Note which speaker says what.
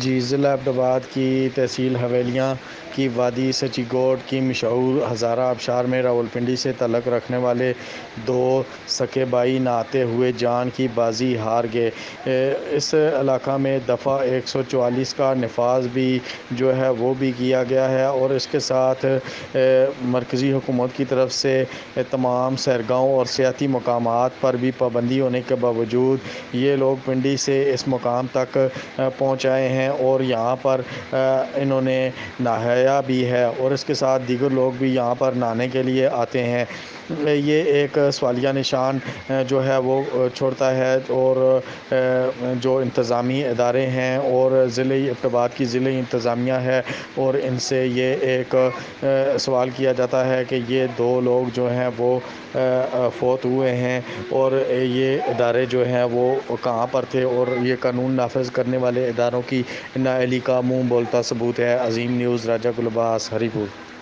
Speaker 1: جی، ضلع ایبٹ کی تحصیل حویلیاں کی وادی سچیگوڈ کی مشہور ہزارہ آبشار میں راولپنڈی سے تعلق رکھنے والے 2 سکے بھائی نہاتے ہوئے جان کی بازی ہار گئے۔ اس علاقہ میں دفعہ 144 کا نفاذ بھی جو ہے وہ بھی کیا گیا ہے، اور اس کے ساتھ مرکزی حکومت کی طرف سے تمام سیرگاہوں اور سیاحتی مقامات پر بھی پابندی ہونے کے باوجود یہ لوگ پنڈی سے اس مقام تک پہنچ آئے ہیں اور یہاں پر انہوں نے نہایا بھی ہے، اور اس کے ساتھ دیگر لوگ بھی یہاں پر نہانے کے لیے آتے ہیں۔ یہ ایک سوالیہ نشان جو ہے وہ چھوڑتا ہے، اور جو انتظامی ادارے ہیں اور ضلعی ایبٹ کی ضلعی انتظامیہ ہے، اور ان سے یہ ایک سوال کیا جاتا ہے کہ یہ 2 لوگ جو ہیں وہ فوت ہوئے ہیں، اور یہ ادارے جو ہیں وہ کہاں پر تھے، اور یہ قانون نافذ کرنے والے اداروں کی نااہلی کا منہ بولتا ثبوت ہے۔ عظیم نیوز، راجہ گلباز، ہری پور۔